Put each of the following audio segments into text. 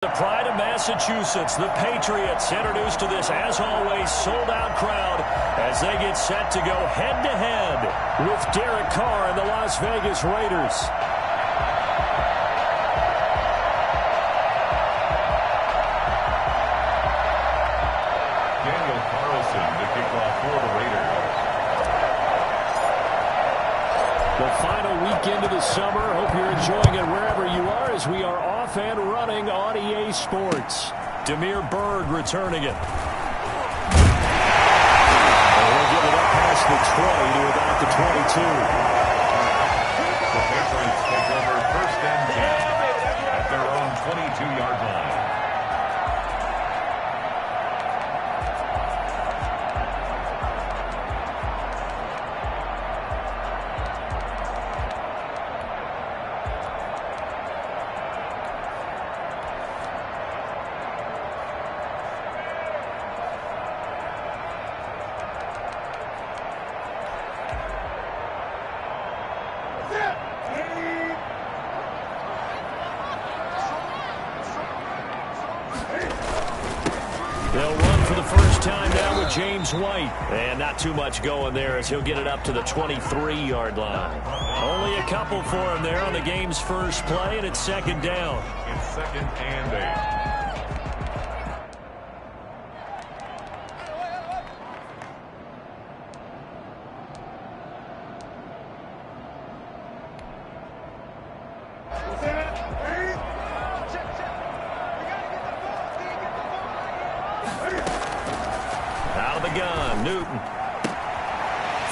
The pride of Massachusetts, the Patriots, introduced to this, as always, sold-out crowd as they get set to go head-to-head with Derek Carr and the Las Vegas Raiders. Daniel Carlson to kick off for the Raiders. The final weekend of the summer. Hope you're enjoying it wherever you are as we are off and running on EA Sports. Demir Bird returning it. And we'll give it up past the 20 to about the 22. The Patriots take over first and 10 at their own 22-yard line. They'll run for the first time now with James White. And not too much going there as he'll get it up to the 23-yard line. Only a couple for him there on the game's first play, and it's second down. It's second and 8. Out of the gun, Newton.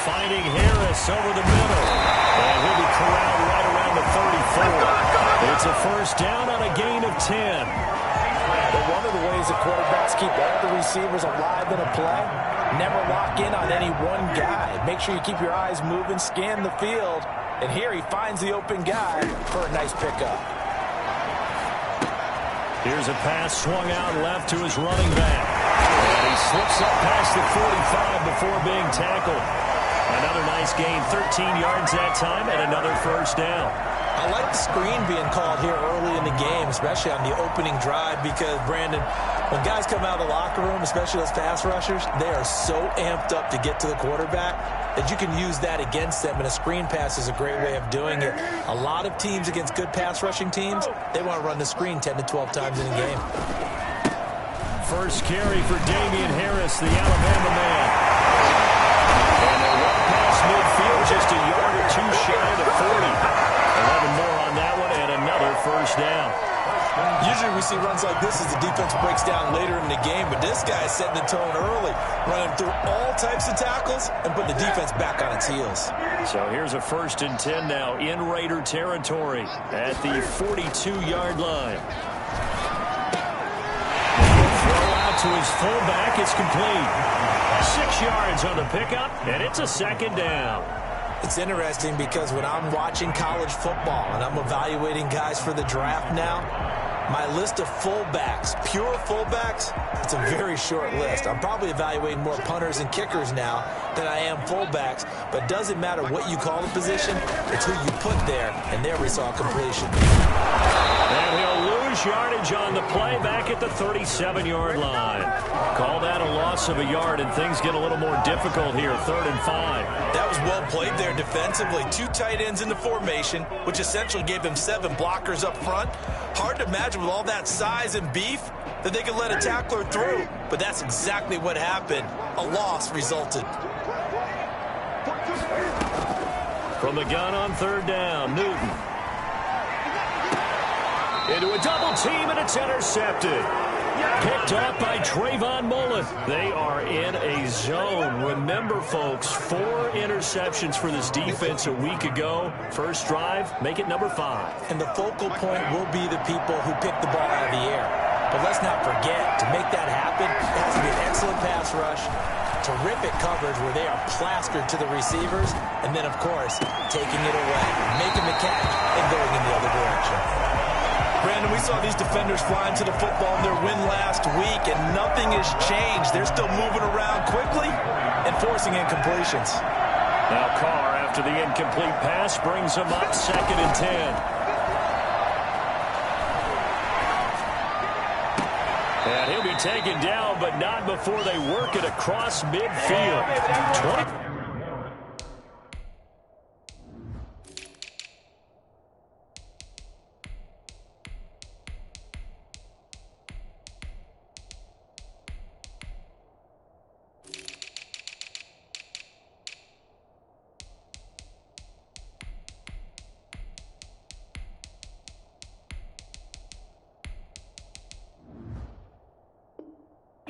Finding Harris over the middle. And he'll be corralled right around the 34. It's a first down on a gain of 10. But one of the ways that quarterbacks keep all the receivers alive in a play, never lock in on any one guy. Make sure you keep your eyes moving, scan the field. And here he finds the open guy for a nice pickup. Here's a pass swung out left to his running back. And he slips up past the 45 before being tackled. Another nice gain, 13 yards that time, and another first down. I like the screen being called here early in the game, especially on the opening drive, because, Brandon, when guys come out of the locker room, especially those pass rushers, they are so amped up to get to the quarterback that you can use that against them, and a screen pass is a great way of doing it. A lot of teams against good pass rushing teams, they want to run the screen 10 to 12 times in a game. First carry for Damian Harris, the Alabama man. And they run past midfield, just a yard or two shy of the 40. 11 more on that one, and another first down. Usually we see runs like this as the defense breaks down later in the game, but this guy is setting the tone early, running through all types of tackles and putting the defense back on its heels. So here's a first and 10 now in Raider territory at the 42-yard line. Throw out to his fullback. It's complete. 6 yards on the pickup, and it's a second down. It's interesting because when I'm watching college football and I'm evaluating guys for the draft now, my list of fullbacks, pure fullbacks, it's a very short list. I'm probably evaluating more punters and kickers now than I am fullbacks, but it doesn't matter what you call the position, it's who you put there, and there we saw completion. And he'll lose yardage on the play back at the 37-yard line. Call that a loss of a yard, and things get a little more difficult here, 3rd and 5. That was well played there defensively. 2 tight ends in the formation, which essentially gave them 7 blockers up front. Hard to imagine with all that size and beef that they could let a tackler through, but that's exactly what happened. A loss resulted. From the gun on 3rd down, Newton. Into a double team, and it's intercepted. Picked off by Trayvon Mullen. They are in a zone. Remember, folks, 4 interceptions for this defense a week ago. First drive, make it number 5. And the focal point will be the people who pick the ball out of the air. But let's not forget, to make that happen, it has to be an excellent pass rush, terrific coverage where they are plastered to the receivers, and then, of course, taking it away, making the catch, and going in the other direction. Brandon, we saw these defenders flying to the football in their win last week, and nothing has changed. They're still moving around quickly and forcing incompletions. Now Carr, after the incomplete pass, brings him up 2nd and 10. taken down, but not before they work it across midfield. 20.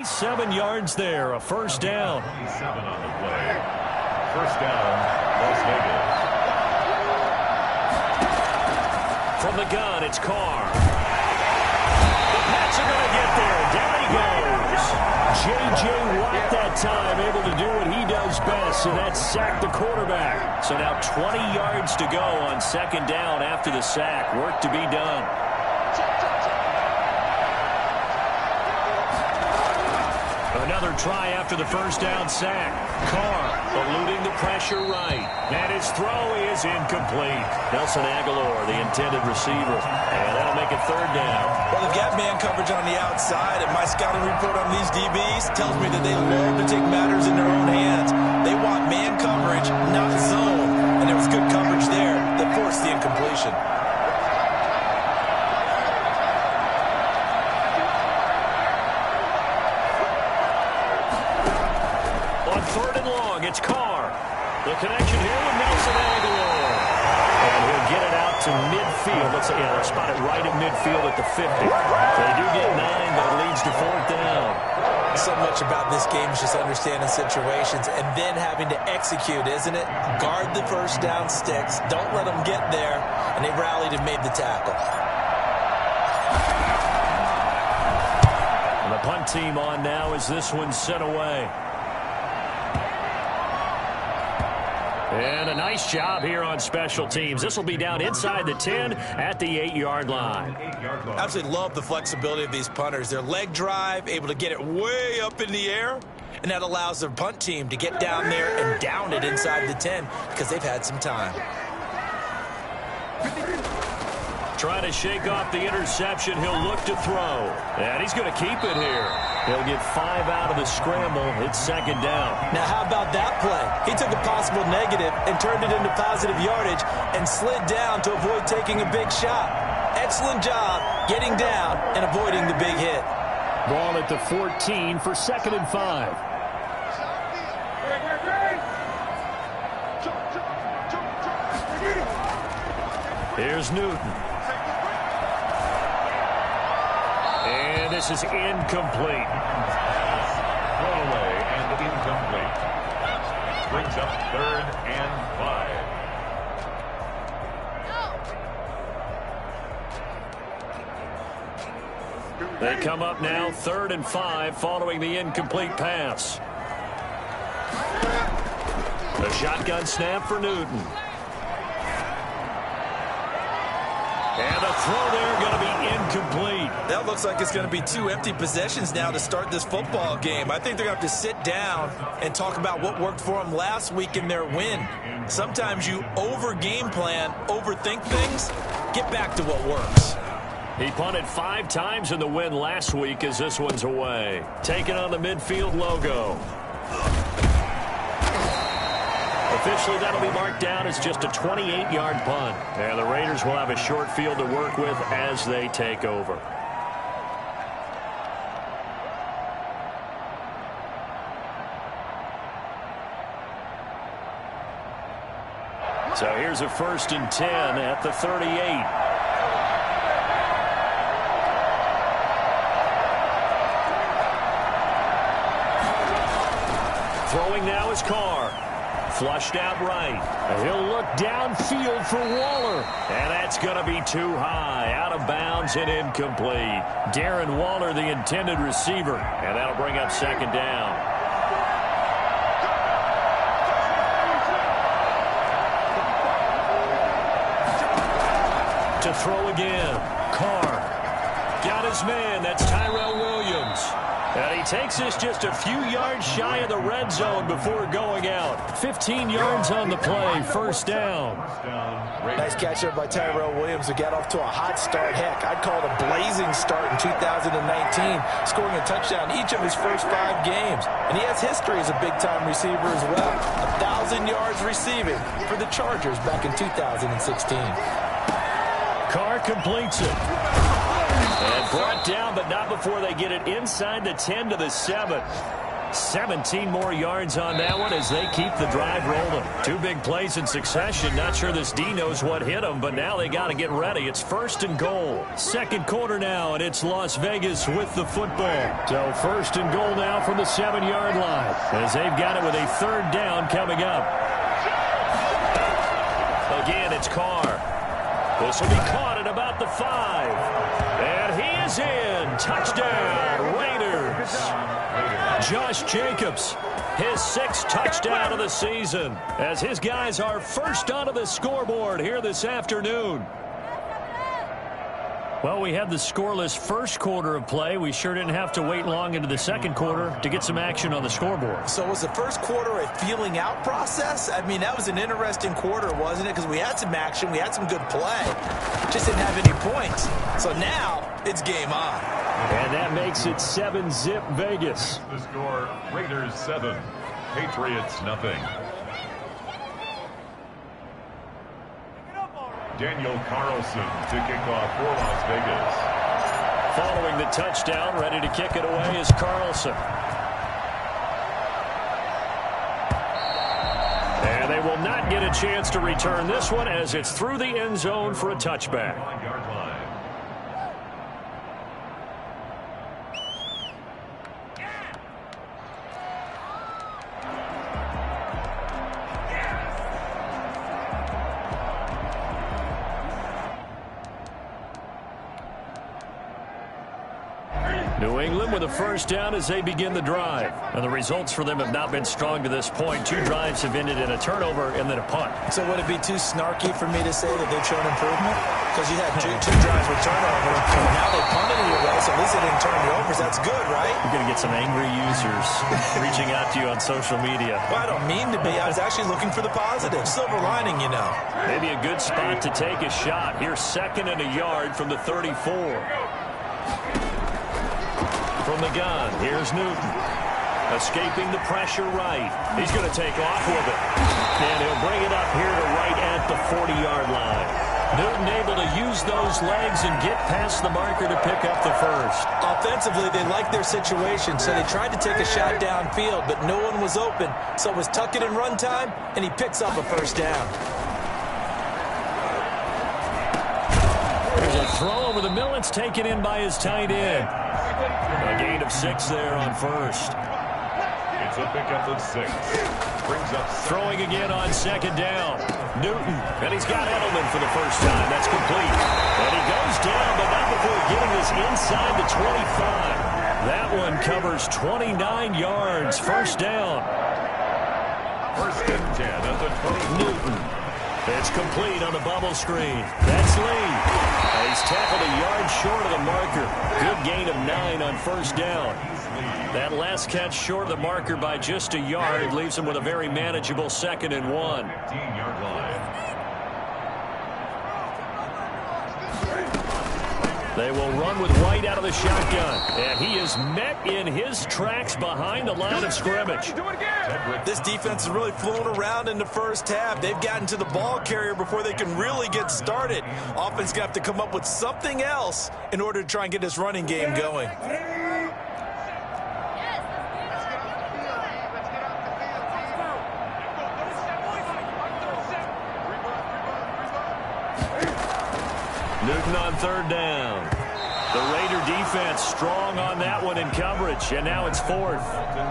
Seven yards there, a first down. 27 on the play. First down, Las Vegas. From the gun, it's Carr. The Pats are going to get there. Down he goes. J.J. Watt that time able to do what he does best, and that's sack the quarterback. So now 20 yards to go on second down after the sack. Work to be done. Another try after the first down sack. Carr eluding the pressure right. And his throw is incomplete. Nelson Aguilar, the intended receiver. And that'll make it third down. Well, they've got man coverage on the outside, and my scouting report on these DBs tells me that they love to take matters in their own hands. They want man coverage, not zone. And there was good coverage there that forced the incompletion. It's Carr. The connection here with Nelson Aguilar. And he'll get it out to midfield. Let's spot it right at midfield at the 50. They do get 9, but it leads to fourth down. So much about this game is just understanding situations and then having to execute, isn't it? Guard the first down sticks. Don't let them get there. And they rallied and made the tackle. And the punt team on now as this one's sent away. And a nice job here on special teams. This will be down inside the 10 at the 8-yard line. Absolutely love the flexibility of these punters. Their leg drive, able to get it way up in the air, and that allows their punt team to get down there and down it inside the 10 because they've had some time. Trying to shake off the interception. He'll look to throw. And he's going to keep it here. He'll get 5 out of the scramble. It's second down. Now, how about that play? He took a possible negative and turned it into positive yardage and slid down to avoid taking a big shot. Excellent job getting down and avoiding the big hit. Ball at the 14 for 2nd and 5. Here's Newton. And this is incomplete. Throwaway and incomplete. Brings up 3rd and 5. They come up now 3rd and 5 following the incomplete pass. The shotgun snap for Newton. And the throw there going to be incomplete. That looks like it's going to be 2 empty possessions now to start this football game. I think they're going to have to sit down and talk about what worked for them last week in their win. Sometimes you over-game plan, overthink things, get back to what works. He punted 5 times in the win last week as this one's away. Taking on the midfield logo. Officially, that'll be marked down as just a 28-yard punt. And the Raiders will have a short field to work with as they take over. So here's a 1st and 10 at the 38. Throwing now is Carr. Flushed out right. He'll look downfield for Waller. And that's going to be too high. Out of bounds and incomplete. Darren Waller, the intended receiver. And that'll bring up 2nd down. To throw again. Carr. Got his man. That's Tyrell Williams. And he takes us just a few yards shy of the red zone before going out. 15 yards on the play, first down. Nice catch there by Tyrell Williams who got off to a hot start. Heck, I'd call it a blazing start in 2019, scoring a touchdown each of his first 5 games. And he has history as a big-time receiver as well. 1,000 yards receiving for the Chargers back in 2016. Carr completes it. And brought down, but not before they get it inside the 10 to the 7. 17 more yards on that one as they keep the drive rolling. 2 big plays in succession. Not sure this D knows what hit them, but now they got to get ready. It's first and goal. Second quarter now, and it's Las Vegas with the football. So first and goal now from the 7-yard line as they've got it with a third down coming up. Again, it's Carr. This will be caught at about the 5. And he is in. Touchdown, Raiders. Josh Jacobs, his 6th touchdown of the season, as his guys are first onto the scoreboard here this afternoon. Well, we had the scoreless first quarter of play. We sure didn't have to wait long into the second quarter to get some action on the scoreboard. So was the first quarter a feeling out process? I mean, that was an interesting quarter, wasn't it? Because we had some action, we had some good play. Just didn't have any points. So now it's game on. And that makes it 7-zip Vegas. The score, Raiders 7, Patriots nothing. Daniel Carlson to kick off for Las Vegas. Following the touchdown, ready to kick it away is Carlson. And they will not get a chance to return this one as it's through the end zone for a touchback. 1-yard line. New England with a first down as they begin the drive. And the results for them have not been strong to this point. 2 drives have ended in a turnover and then a punt. So would it be too snarky for me to say that they've shown improvement? Because you had two drives with turnover. Now they punted it away, so at least they didn't turn the overs. That's good, right? You're going to get some angry users reaching out to you on social media. Well, I don't mean to be. I was actually looking for the positive. Silver lining, you know. Maybe a good spot to take a shot. Here's 2nd and a yard from the 34. From the gun, here's Newton. Escaping the pressure right. He's going to take off with it. And he'll bring it up here to right at the 40-yard line. Newton able to use those legs and get past the marker to pick up the first. Offensively, they liked their situation, so they tried to take a shot downfield, but no one was open. So it was tuck it in run time, and he picks up a first down. There's a throw over the middle. It's taken in by his tight end. A gain of 6 there on first. It's a pickup of 6. Brings up throwing again on 2nd down. Newton, and he's got Edelman for the first time. That's complete. And he goes down, but not before getting this inside the 25. That one covers 29 yards. First down. First and 10 at the 20. Newton. It's complete on the bubble screen. That's Lee. He's tackled a yard short of the marker. Good gain of 9 on first down. That last catch short of the marker by just a yard leaves him with a very manageable 2nd and 1. 15-yard line. They will run with White out of the shotgun. And he is met in his tracks behind the line of scrimmage. This defense is really flown around in the first half. They've gotten to the ball carrier before they can really get started. Offense going to have to come up with something else in order to try and get this running game going. Newton on 3rd down. The Raider defense strong on that one in coverage, and now it's 4th.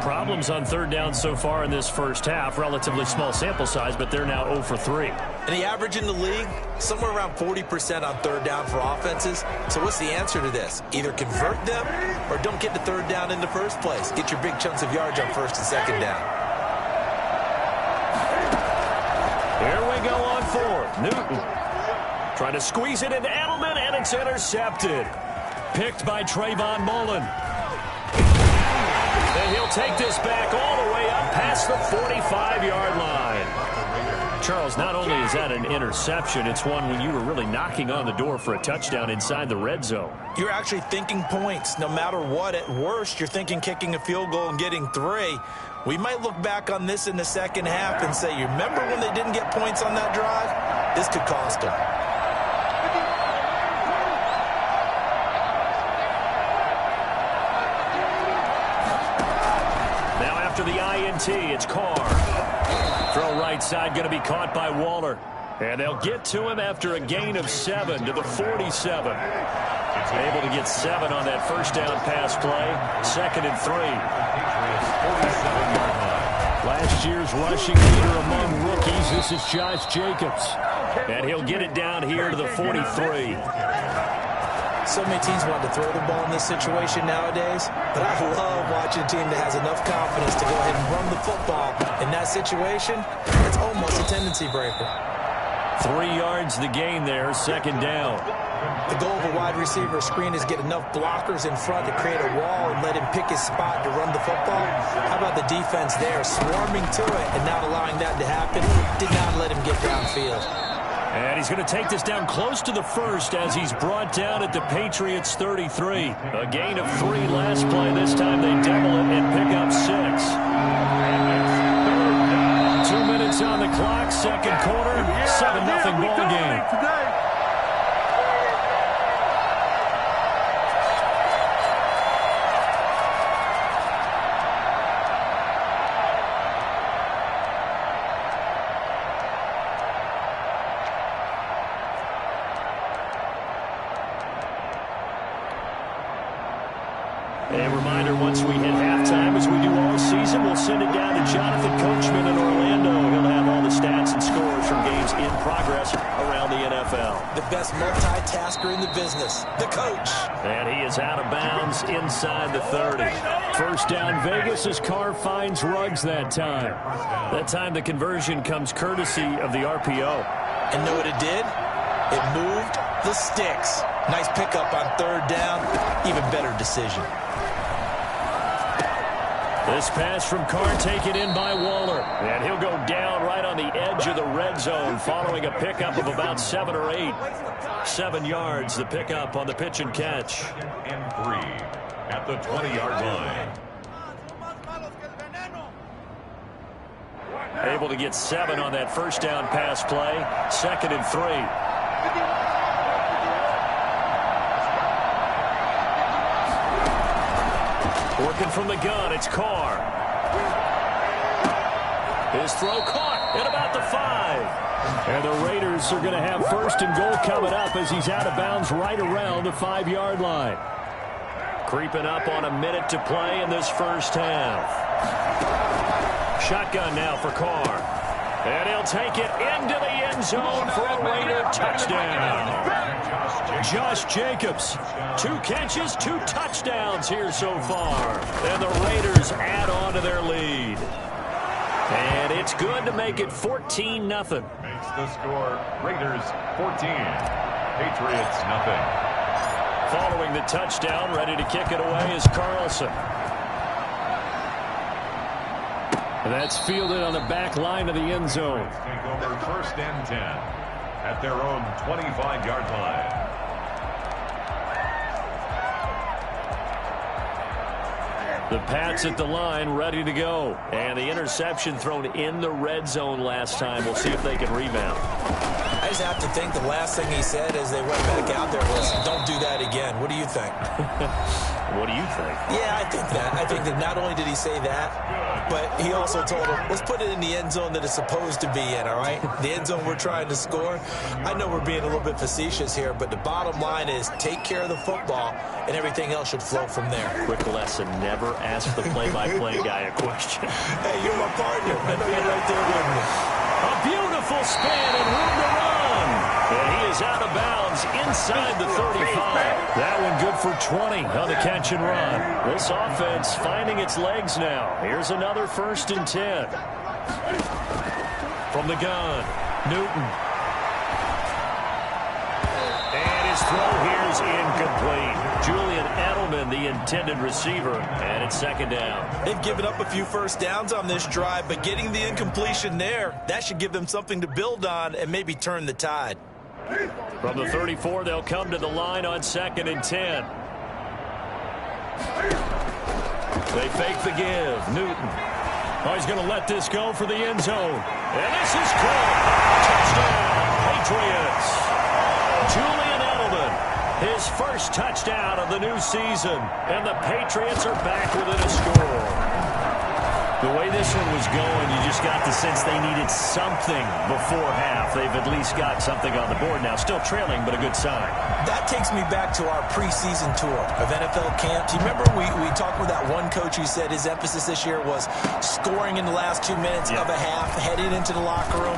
Problems on 3rd down so far in this first half. Relatively small sample size, but they're now 0 for 3. And the average in the league, somewhere around 40% on 3rd down for offenses. So what's the answer to this? Either convert them or don't get to 3rd down in the first place. Get your big chunks of yards on 1st and 2nd down. Here we go on 4th. Newton trying to squeeze it into Edelman, and it's intercepted. Picked by Trayvon Mullen. And he'll take this back all the way up past the 45-yard line. Charles, not only is that an interception, it's one when you were really knocking on the door for a touchdown inside the red zone. You're actually thinking points. No matter what, at worst, you're thinking kicking a field goal and getting 3. We might look back on this in the second half and say, you remember when they didn't get points on that drive? This could cost them. Now after the INT, it's Carr. Throw right side, going to be caught by Waller. And they'll get to him after a gain of 7 to the 47. Able to get 7 on that first down pass play. 2nd and 3. Last year's rushing leader among rookies. This is Josh Jacobs. And he'll get it down here to the 43. So many teams want to throw the ball in this situation nowadays, but I love watching a team that has enough confidence to go ahead and run the football. In that situation, it's almost a tendency breaker. 3 yards the gain there, 2nd down. The goal of a wide receiver screen is get enough blockers in front to create a wall and let him pick his spot to run the football. How about the defense there, swarming to it and not allowing that to happen? Did not let him get downfield. And he's going to take this down close to the first as he's brought down at the Patriots 33. A gain of 3 last play. This time they double it and pick up 6. 2 minutes on the clock, second quarter, 7-0 ball game. A reminder, once we hit halftime, as we do all season, we'll send it down to Jonathan Coachman in Orlando. He'll have all the stats and scores from games in progress around the NFL. The best multitasker in the business, the coach. And he is out of bounds inside the 30. First down Vegas as Carr finds Ruggs that time. That time the conversion comes courtesy of the RPO. And know what it did? It moved the sticks. Nice pickup on 3rd down. Even better decision. This pass from Carr taken in by Waller. And he'll go down right on the edge of the red zone following a pickup of about 7 or 8. 7 yards, the pickup on the pitch and catch. And 3 at the 20-yard line. Able to get 7 on that first down pass play. 2nd and 3. Working from the gun, it's Carr. His throw caught at about the 5. And the Raiders are going to have 1st and goal coming up as he's out of bounds right around the 5-yard line. Creeping up on a minute to play in this first half. Shotgun now for Carr. And he'll take it into the end zone for a Raider touchdown. Josh Jacobs, 2 catches, 2 touchdowns here so far. And the Raiders add on to their lead. And it's good to make it 14-0. Makes the score Raiders 14, Patriots nothing. Following the touchdown, ready to kick it away is Carlson. That's fielded on the back line of the end zone. Take over 1st and 10 at their own 25-yard line. The Pats at the line, ready to go. And the interception thrown in the red zone last time. We'll see if they can rebound. I just have to think the last thing he said as they went back out there was, don't do that again. What do you think? What do you think? Yeah, I think that. I think that not only did he say that, but he also told him, let's put it in the end zone that it's supposed to be in, all right? The end zone we're trying to score. I know we're being a little bit facetious here, but the bottom line is take care of the football, and everything else should flow from there. Quick lesson, never ask the play-by-play guy a question. Hey, you're my partner. I know you're right there with me. A beautiful spin and room to run. And he is out of bounds inside the 35. That one good for 20 on the catch and run. This offense finding its legs now. Here's another 1st and 10. From the gun, Newton. And his his throw here's incomplete. Julian Edelman, the intended receiver, and it's second down. They've given up a few first downs on this drive, but getting the incompletion there, that should give them something to build on and maybe turn the tide. From the 34, they'll come to the line on 2nd and 10. They fake the give. Newton. Oh, he's going to let this go for the end zone. And this is caught. Touchdown, Patriots. Julian Edelman, his first touchdown of the new season. And the Patriots are back within a score. The way this one was going, you just got the sense they needed something before half. They've at least got something on the board now. Still trailing, but a good sign. That takes me back to our preseason tour of NFL camp. Do you remember we talked with that one coach who said his emphasis this year was scoring in the last 2 minutes of a half, heading into the locker room?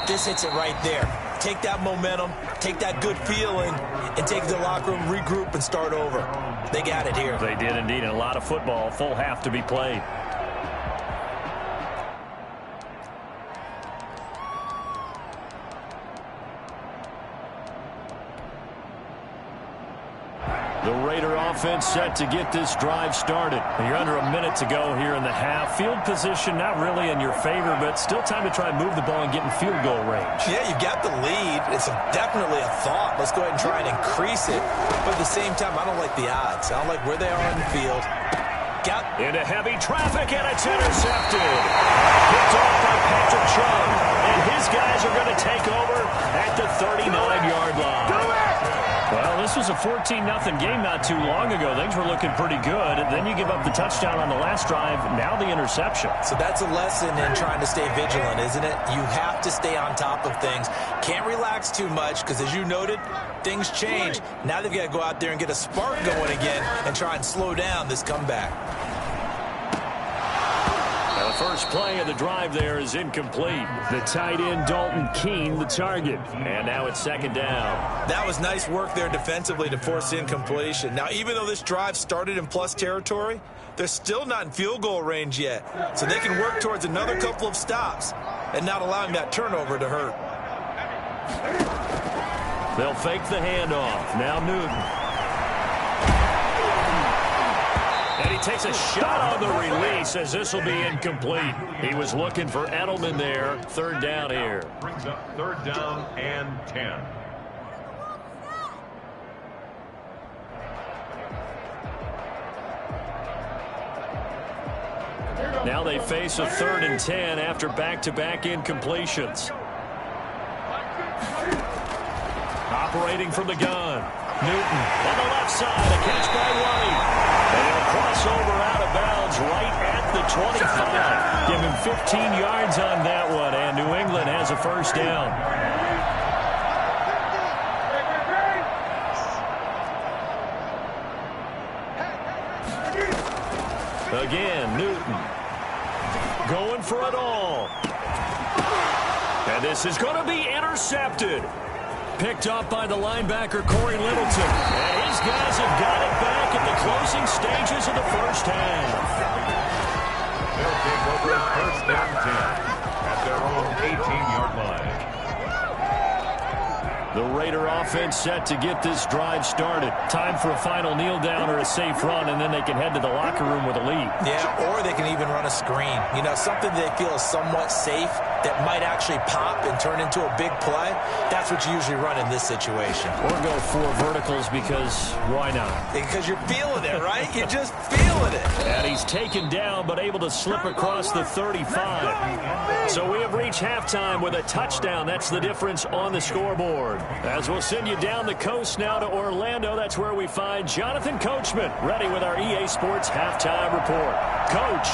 This hits it right there. Take that momentum, take that good feeling, and take it to the locker room, regroup, and start over. They got it here. They did indeed, and a lot of football, full half to be played. The Raider offense set to get this drive started. You're under a minute to go here in the half. Field position not really in your favor, but still time to try and move the ball and get in field goal range. Yeah, you've got the lead. It's definitely a thought. Let's go ahead and try and increase it. But at the same time, I don't like the odds. I don't like where they are on the field. Into heavy traffic, and it's intercepted. Picked off by Patrick Chung. And his guys are going to take over at the 39-yard line. Well, this was a 14-0 game not too long ago. Things were looking pretty good. And then you give up the touchdown on the last drive. Now the interception. So that's a lesson in trying to stay vigilant, isn't it? You have to stay on top of things. Can't relax too much because, as you noted, things change. Now they've got to go out there and get a spark going again and try and slow down this comeback. The first play of the drive there is incomplete. The tight end, Dalton Keene, the target. And now it's second down. That was nice work there defensively to force incompletion. Now, even though this drive started in plus territory, they're still not in field goal range yet. So they can work towards another couple of stops and not allowing that turnover to hurt. They'll fake the handoff. Now Newton. And he takes a shot on the release as this will be incomplete. He was looking for Edelman there. Third down here. Brings up third down and 10. Now they face a 3rd and 10 after back-to-back incompletions. Operating from the gun. Newton on the left side. A catch by White. And he'll cross over out of bounds right at the 25. Give him 15 yards on that one, and New England has a first down. Again, Newton going for it all. And this is going to be intercepted. Picked up by the linebacker, Corey Littleton. And his guys have got it back at the closing stages of the first half. They'll take over first down 10 at their own 18-yard line. The Raider offense set to get this drive started. Time for a final kneel down or a safe run, and then they can head to the locker room with a lead. Yeah, or they can even run a screen. You know, something they feel is somewhat safe that might actually pop and turn into a big play. That's what you usually run in this situation. Or go 4 verticals because why not? Because you're feeling it, right? You're just feeling it. And he's taken down but able to slip across the 35. So we have reached halftime with a touchdown. That's the difference on the scoreboard. As we'll send you down the coast now to Orlando, that's where we find Jonathan Coachman ready with our EA Sports Halftime Report. Coach,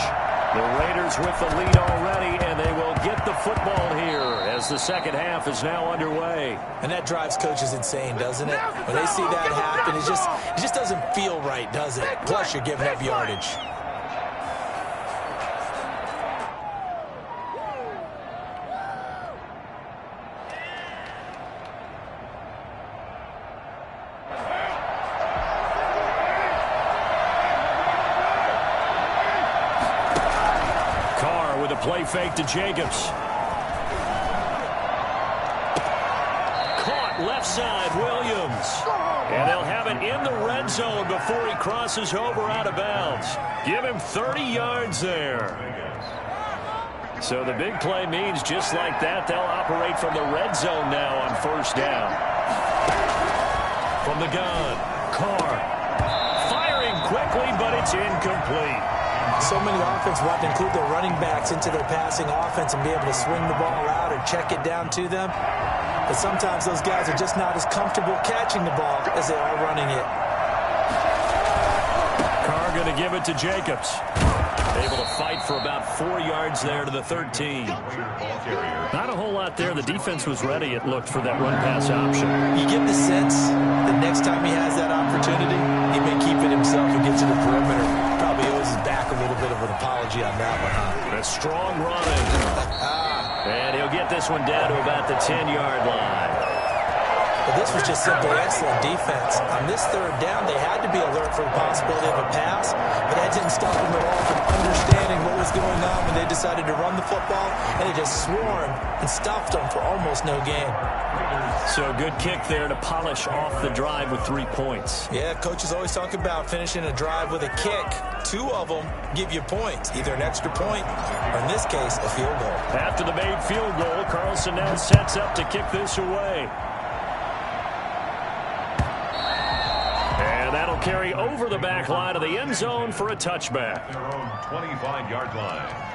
the Raiders with the lead already, and they will get the football here as the second half is now underway. And that drives coaches insane, doesn't it? When they see that happen, it just doesn't feel right, does it? Plus, you're giving up yardage. Play fake to Jacobs. Caught left side, Williams. And they'll have it in the red zone before he crosses over out of bounds. Give him 30 yards there. So the big play means just like that, they'll operate from the red zone now on first down. From the gun, Carr. Firing quickly, but it's incomplete. So many offenses want to include their running backs into their passing offense and be able to swing the ball out or check it down to them. But sometimes those guys are just not as comfortable catching the ball as they are running it. Carr going to give it to Jacobs. Able to fight for about 4 yards there to the 13. Not a whole lot there. The defense was ready, it looked, for that run-pass option. You get the sense that next time he has that opportunity, he may keep it himself and get to the perimeter. Probably owes his back a little bit of an apology on that one, huh? A strong running. And he'll get this one down to about the 10-yard line. Well, this was just simply excellent defense. On this third down, they had to be alert for the possibility of a pass, but that didn't stop them at all from understanding what was going on when they decided to run the football, and they just swarmed and stopped them for almost no gain. So good kick there to polish off the drive with 3 points. Yeah, coaches always talk about finishing a drive with a kick. 2 of them give you points, either an extra point or, in this case, a field goal. After the made field goal, Carlson now sets up to kick this away. And that'll carry over the back line of the end zone for a touchback. Their own 25-yard line.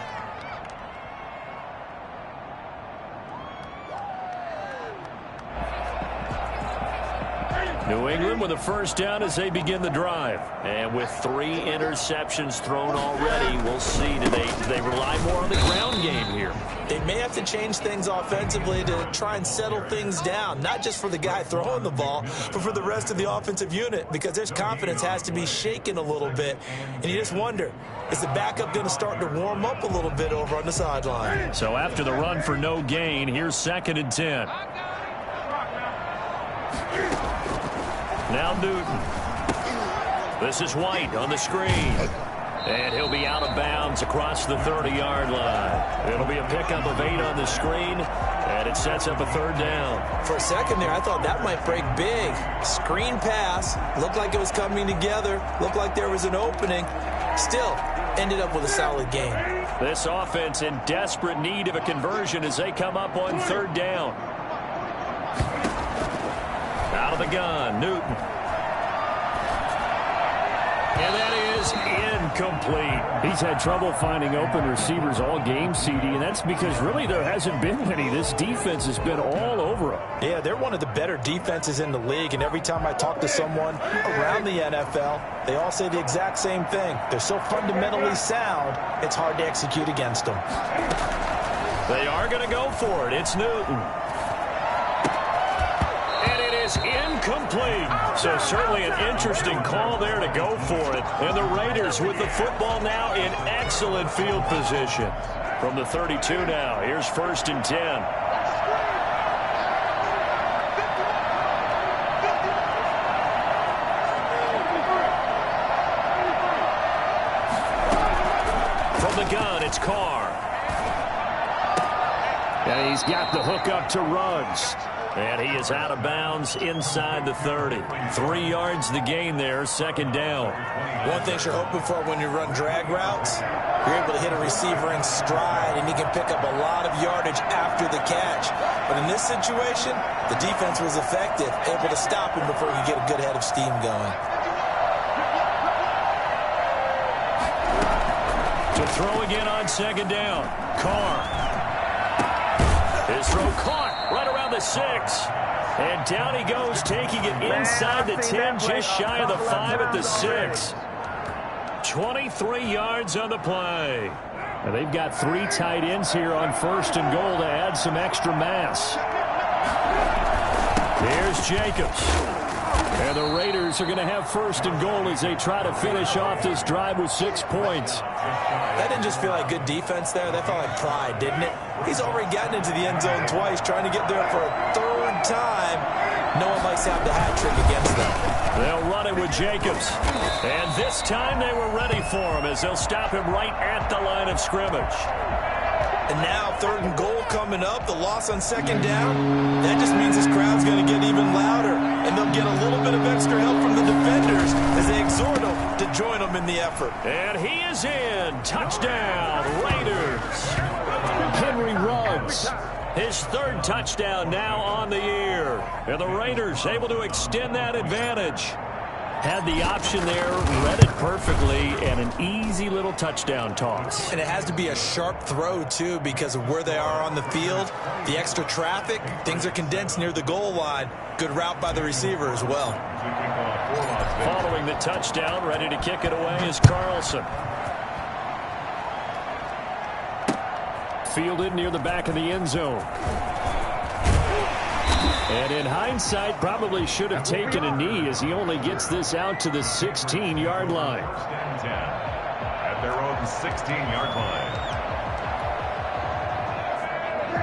New England with a first down as they begin the drive. And with 3 interceptions thrown already, we'll see. Do they rely more on the ground game here? They may have to change things offensively to try and settle things down, not just for the guy throwing the ball, but for the rest of the offensive unit, because their confidence has to be shaken a little bit. And you just wonder, is the backup going to start to warm up a little bit over on the sideline? So after the run for no gain, here's 2nd and 10. Now Newton. This is White on the screen. And he'll be out of bounds across the 30-yard line. It'll be a pickup of 8 on the screen, and it sets up a 3rd down. For a second there, I thought that might break big. Screen pass. Looked like it was coming together. Looked like there was an opening. Still, ended up with a solid game. This offense in desperate need of a conversion as they come up on 3rd down. Out of the gun, Newton. And that is incomplete. He's had trouble finding open receivers all game, CD, and that's because really there hasn't been any. This defense has been all over him. Yeah, they're one of the better defenses in the league, and every time I talk to someone around the NFL, they all say the exact same thing. They're so fundamentally sound, it's hard to execute against them. They are going to go for it. It's Newton. Incomplete. So certainly an interesting call there to go for it. And the Raiders with the football now in excellent field position. From the 32 now, here's 1st and 10. From the gun, it's Carr. And he's got the hook up to Ruggs. And he is out of bounds inside the 30. 3 yards the gain there, 2nd down. One thing you're hoping for when you run drag routes, you're able to hit a receiver in stride, and he can pick up a lot of yardage after the catch. But in this situation, the defense was effective, able to stop him before he could get a good head of steam going. To throw again on 2nd down. Carr. His throw caught right around the 6. And down he goes, taking it inside the 10, just shy of the 5 at the 6. 23 yards on the play. Now they've got 3 tight ends here on 1st and goal to add some extra mass. Here's Jacobs. And the Raiders are going to have 1st and goal as they try to finish off this drive with 6 points. That didn't just feel like good defense there. That felt like pride, didn't it? He's already gotten into the end zone twice, trying to get there for a 3rd time. No one likes to have the hat trick against them. They'll run it with Jacobs. And this time they were ready for him as they'll stop him right at the line of scrimmage. And now 3rd and goal coming up, the loss on 2nd down. That just means this crowd's going to get even louder, and they'll get a little bit of extra help from the defenders as they exhort them to join them in the effort. And he is in. Touchdown, Raiders. Henry Ruggs, his 3rd touchdown now on the year. And the Raiders able to extend that advantage. Had the option there, read it perfectly, and an easy little touchdown toss. And it has to be a sharp throw, too, because of where they are on the field. The extra traffic, things are condensed near the goal line. Good route by the receiver as well. Following the touchdown, ready to kick it away is Carlson. Fielded near the back of the end zone. And in hindsight, probably should have taken a knee as he only gets this out to the 16-yard line. At their own 16-yard line.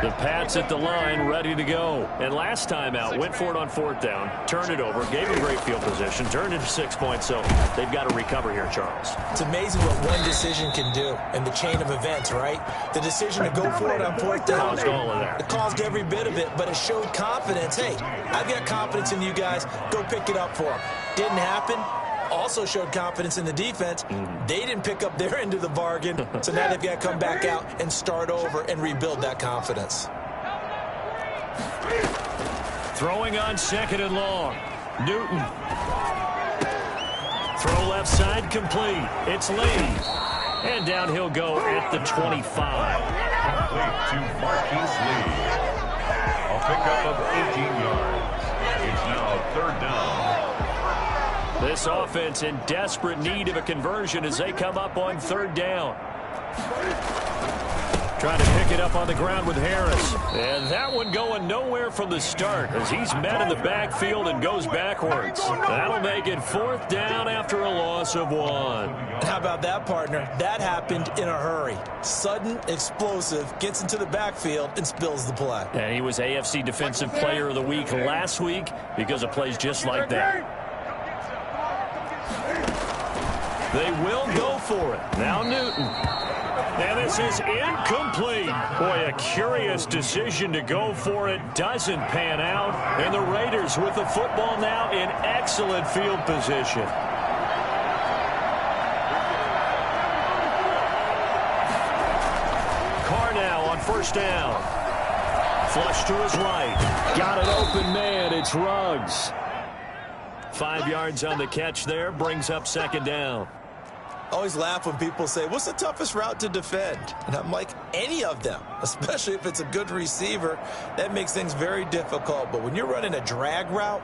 The Pats at the line, ready to go. And last time out, went for it on 4th down, turned it over, gave him great field position, turned into 6 points, so they've got to recover here, Charles. It's amazing what one decision can do in the chain of events, right? The decision to go for it on 4th down. Caused all of that. It caused every bit of it, but it showed confidence. Hey, I've got confidence in you guys. Go pick it up for them. Didn't happen. Also showed confidence in the defense. They didn't pick up their end of the bargain, so now they've got to come back out and start over and rebuild that confidence. Throwing on 2nd and long. Newton. Throw left side complete. It's Lee. And down he'll go at the 25. Complete to Marquise Lee. A pickup of 18 yards. It's now 3rd down. This offense in desperate need of a conversion as they come up on 3rd down. Trying to pick it up on the ground with Harris. And that one going nowhere from the start as he's met in the backfield and goes backwards. That'll make it 4th down after a loss of 1. How about that, partner? That happened in a hurry. Sudden, explosive, gets into the backfield and spills the play. And he was AFC Defensive Player of the Week last week because of plays just like that. They will go for it. Now Newton. And this is incomplete. Boy, a curious decision to go for it. Doesn't pan out. And the Raiders with the football now in excellent field position. Carr now on 1st down. Flush to his right. Got an open man. It's Ruggs. 5 yards on the catch there. Brings up 2nd down. I always laugh when people say, what's the toughest route to defend? And I'm like, any of them, especially if it's a good receiver. That makes things very difficult. But when you're running a drag route,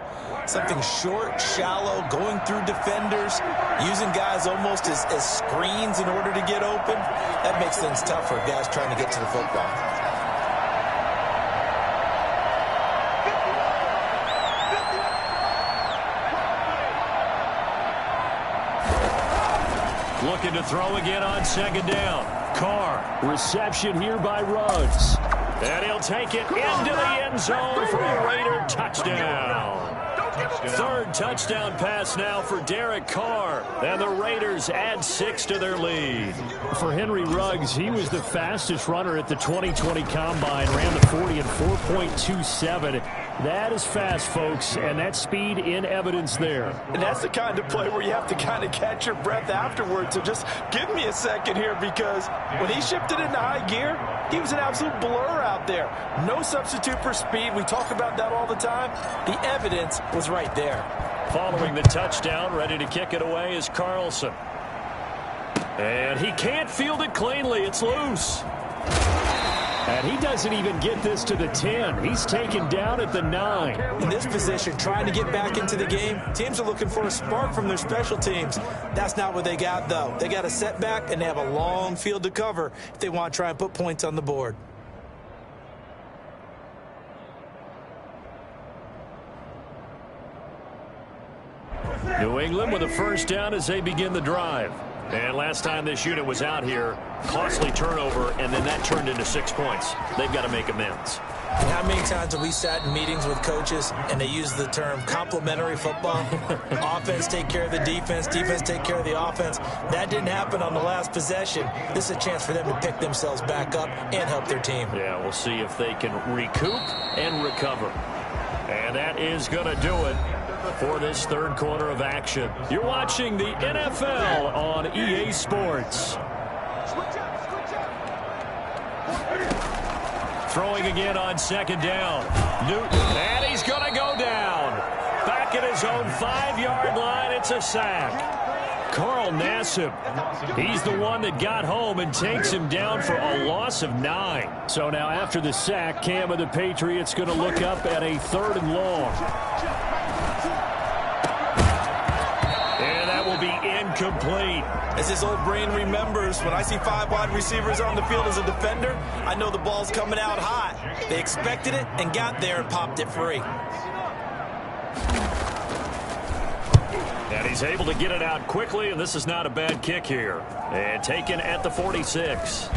something short, shallow, going through defenders, using guys almost as screens in order to get open, that makes things tough for guys trying to get to the football. Looking to throw again on 2nd down. Carr, reception here by Ruggs. And he'll take it into the end zone for a Raider touchdown. 3rd touchdown pass now for Derek Carr. And the Raiders add 6 to their lead. For Henry Ruggs, he was the fastest runner at the 2020 Combine. Ran the 40 in 4.27. That is fast, folks, and that's speed in evidence there. And that's the kind of play where you have to kind of catch your breath afterwards. So just give me a second here, because when he shifted into high gear, he was an absolute blur out there. No substitute for speed. We talk about that all the time. The evidence was right there. Following the touchdown, ready to kick it away is Carlson. And he can't field it cleanly. It's loose. And he doesn't even get this to the 10. He's taken down at the 9. In this position, trying to get back into the game, teams are looking for a spark from their special teams. That's not what they got, though. They got a setback, and they have a long field to cover if they want to try and put points on the board. New England with a 1st down as they begin the drive. And last time this unit was out here, costly turnover, and then that turned into 6 points. They've got to make amends. How many times have we sat in meetings with coaches and they use the term complementary football? Offense take care of the defense, defense take care of the offense. That didn't happen on the last possession. This is a chance for them to pick themselves back up and help their team. Yeah, we'll see if they can recoup and recover. And that is going to do it for this third quarter of action. You're watching the NFL on EA Sports. Throwing again on second down. Newton, and he's going to go down. Back at his own 5-yard line, it's a sack. Carl Nassib, he's the one that got home and takes him down for a loss of 9. So now after the sack, Cam of the Patriots going to look up at a 3rd and long. And that will be incomplete. As his old brain remembers, when I see 5 wide receivers on the field as a defender, I know the ball's coming out hot. They expected it and got there and popped it free. And he's able to get it out quickly, and this is not a bad kick here. And taken at the 46.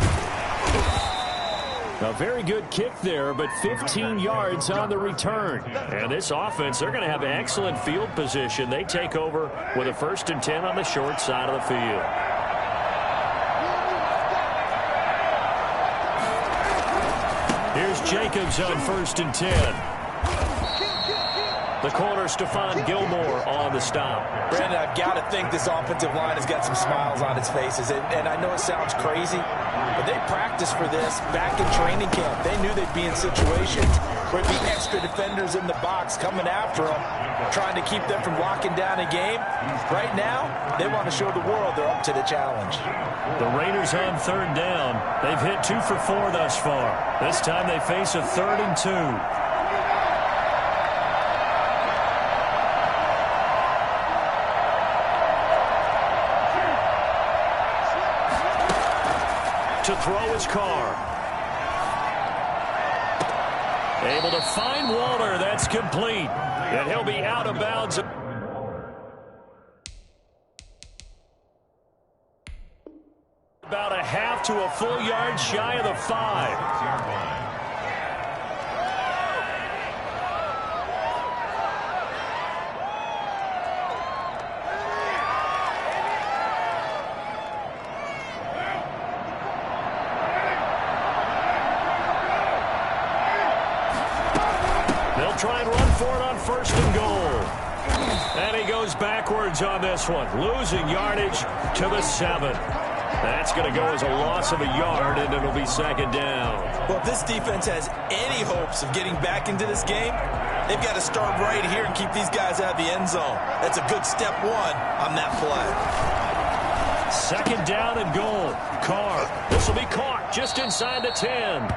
A very good kick there, but 15 yards on the return. And this offense, they're going to have excellent field position. They take over with a 1st and 10 on the short side of the field. Here's Jacobs on 1st and 10. The corner, Stephon Gilmore, on the stop. Brandon, I've got to think this offensive line has got some smiles on its faces. And I know it sounds crazy, but they practiced for this back in training camp. They knew they'd be in situations where it'd be extra defenders in the box coming after them, trying to keep them from locking down a game. Right now, they want to show the world they're up to the challenge. The Raiders on 3rd down. They've hit 2 for 4 thus far. This time they face a 3rd and 2. To throw his car. Able to find Walter. That's complete. And he'll be out of bounds. About a half to a full yard shy of the 5. Try and run for it on 1st and goal. And he goes backwards on this one, losing yardage to the 7. That's going to go as a loss of a yard, and it'll be 2nd down. Well, if this defense has any hopes of getting back into this game, they've got to start right here and keep these guys out of the end zone. That's a good step 1 on that play. 2nd down and goal. Carr, this will be caught just inside the 10.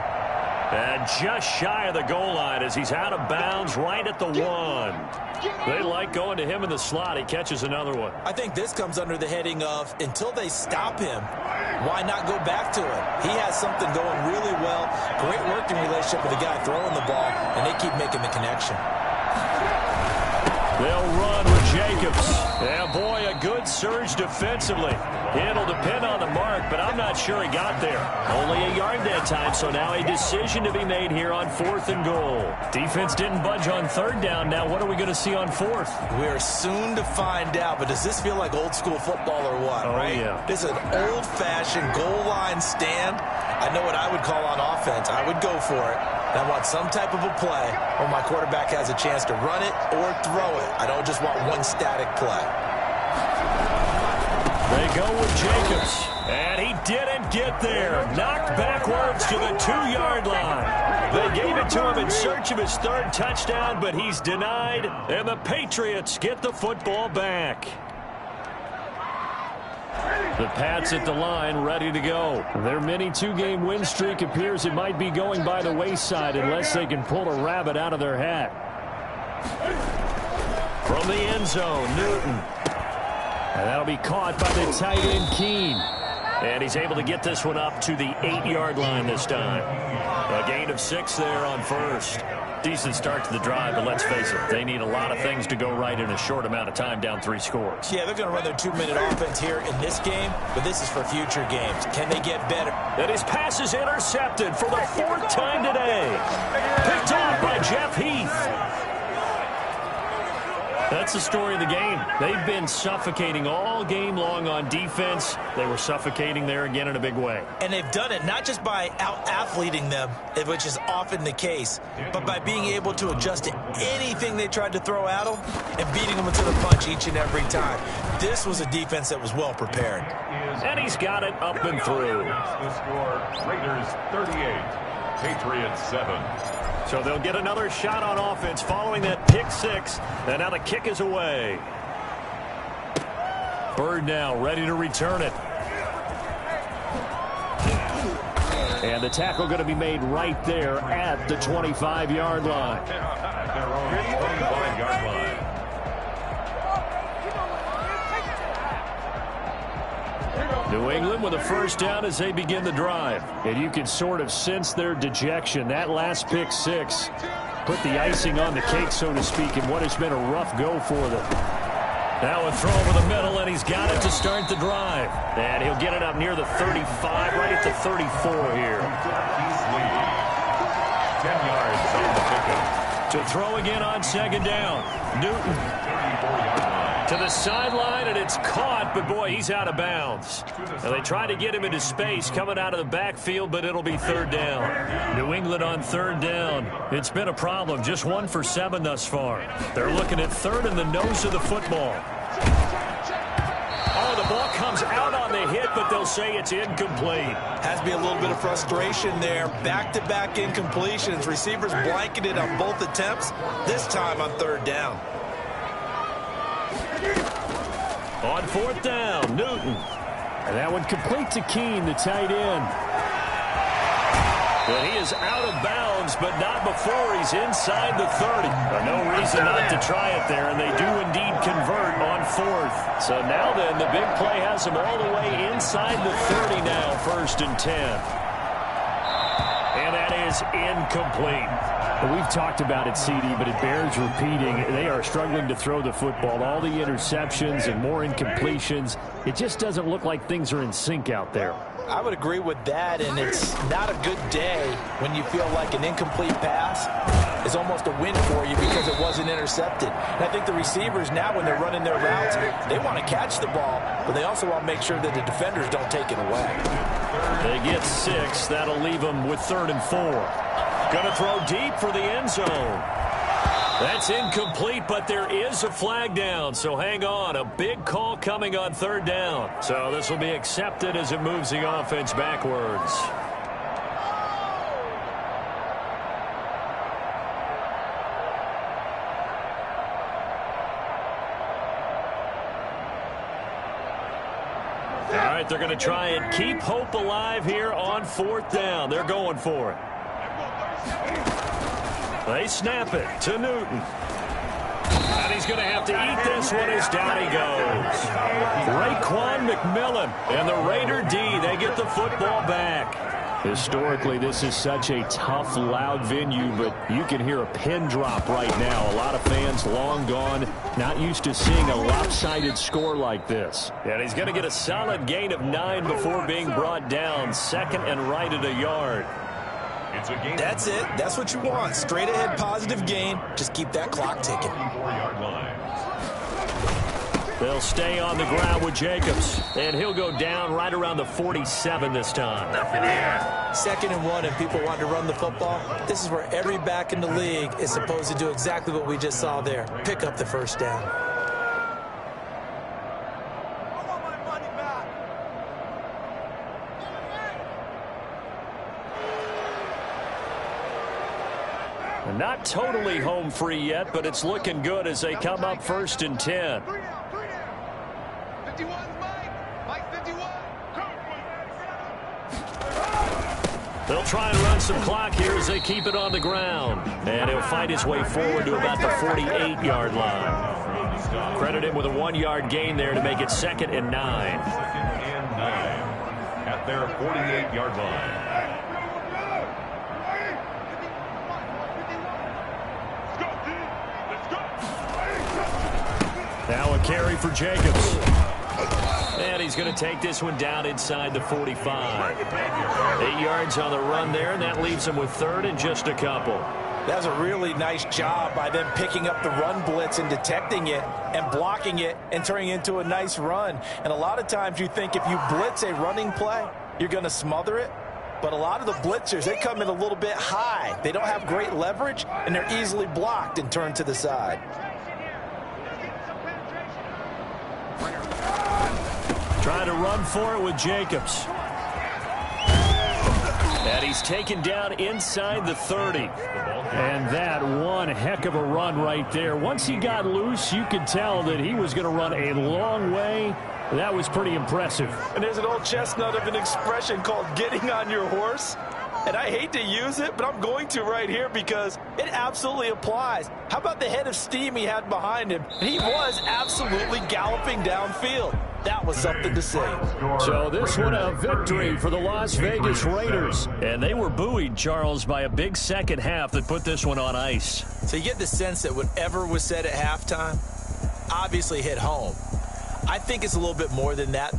And just shy of the goal line as he's out of bounds right at the 1. They like going to him in the slot. He catches another one. I think this comes under the heading of until they stop him, why not go back to him? He has something going really well. Great working relationship with the guy throwing the ball, and they keep making the connection. They'll run with Jacobs. Yeah, boy, a good surge defensively. It'll depend on the mark, but I'm not sure he got there. Only a yard that time, so now a decision to be made here on 4th and goal. Defense didn't budge on 3rd down. Now what are we going to see on 4th? We're soon to find out, but does this feel like old school football or what, right? Yeah. This is an old-fashioned goal line stand. I know what I would call on offense. I would go for it. I want some type of a play where my quarterback has a chance to run it or throw it. I don't just want one static play. They go with Jacobs, and he didn't get there. Knocked backwards to the 2-yard line. They gave it to him in search of his 3rd touchdown, but he's denied, and the Patriots get the football back. The Pats at the line, ready to go. Their mini 2-game win streak appears it might be going by the wayside unless they can pull a rabbit out of their hat. From the end zone, Newton. And that'll be caught by the tight end, Keene. And he's able to get this one up to the 8-yard line this time. A gain of 6 there on first. Decent start to the drive, but let's face it, they need a lot of things to go right in a short amount of time, down 3 scores. Yeah, they're going to run their 2-minute offense here in this game, but this is for future games. Can they get better? And his pass is intercepted for the 4th time today. Picked off by Jeff Heath. That's the story of the game. They've been suffocating all game long on defense. They were suffocating there again in a big way. And they've done it not just by out-athleting them, which is often the case, but by being able to adjust to anything they tried to throw at them and beating them into the punch each and every time. This was a defense that was well prepared. And he's got it up and through. The score, Raiders 38, Patriots 7. So they'll get another shot on offense following that pick 6. And now the kick is away. Bird now ready to return it. And the tackle going to be made right there at the 25-yard line. At their own 25-yard line. New England with a first down as they begin the drive. And you can sort of sense their dejection. That last pick 6 put the icing on the cake, so to speak, in what has been a rough go for them. Now a throw over the middle, and he's got it to start the drive. And he'll get it up near the 35, right at the 34 here. 10 yards on the pickup. To throw again on 2nd down. Newton. 34-yard line. To the sideline, and it's caught, but boy, he's out of bounds. Now they try to get him into space coming out of the backfield, but it'll be 3rd down. New England on 3rd down. It's been a problem, just 1 for 7 thus far. They're looking at 3rd in the nose of the football. Oh, the ball comes out on the hit, but they'll say it's incomplete. Has to be a little bit of frustration there. Back-to-back incompletions. Receivers blanketed on both attempts, this time on 3rd down. On 4th down, Newton. And that one complete to Keene, the tight end. But he is out of bounds, but not before he's inside the 30. No reason not to try it there, and they do indeed convert on 4th. So now then, the big play has him all the way inside the 30 now, 1st and 10. And that is incomplete. We've talked about it, CD, but it bears repeating. They are struggling to throw the football. All the interceptions and more incompletions. It just doesn't look like things are in sync out there. I would agree with that, and it's not a good day when you feel like an incomplete pass is almost a win for you because it wasn't intercepted. And I think the receivers now, when they're running their routes, they want to catch the ball, but they also want to make sure that the defenders don't take it away. They get 6. That'll leave them with 3rd and 4. Going to throw deep for the end zone. That's incomplete, but there is a flag down, so hang on. A big call coming on 3rd down. So this will be accepted as it moves the offense backwards. All right, they're going to try and keep hope alive here on 4th down. They're going for it. They snap it to Newton. And he's going to have to eat this one as down he goes. Raekwon McMillan and the Raider D, they get the football back. Historically, this is such a tough, loud venue, but you can hear a pin drop right now. A lot of fans long gone, not used to seeing a lopsided score like this. And he's going to get a solid gain of 9 before being brought down. 2nd and right at a yard. That's it. That's what you want. Straight ahead positive gain. Just keep that clock ticking. They'll stay on the ground with Jacobs. And he'll go down right around the 47 this time. 2nd and 1, and people want to run the football. This is where every back in the league is supposed to do exactly what we just saw there. Pick up the 1st down. Not totally home free yet, but it's looking good as they come up 1st and 10. They'll try and run some clock here as they keep it on the ground. And he'll fight his way forward to about the 48-yard line. Credit him with a 1-yard gain there to make it 2nd and 9. at their 48-yard line. Now a carry for Jacobs. And he's going to take this one down inside the 45. 8 yards on the run there, and that leaves him with third and just a couple. That was a really nice job by them picking up the run blitz and detecting it and blocking it and turning it into a nice run. And a lot of times you think if you blitz a running play, you're going to smother it. But a lot of the blitzers, they come in a little bit high. They don't have great leverage, and they're easily blocked and turned to the side. Trying to run for it with Jacobs. And he's taken down inside the 30. And that one heck of a run right there. Once he got loose, you could tell that he was going to run a long way. That was pretty impressive. And there's an old chestnut of an expression called getting on your horse. And I hate to use it, but I'm going to right here because it absolutely applies. How about the head of steam he had behind him? He was absolutely galloping downfield. That was something to see. So this one a victory for the Las Vegas Raiders. And they were buoyed, Charles, by a big second half that put this one on ice. So you get the sense that whatever was said at halftime obviously hit home. I think it's a little bit more than that.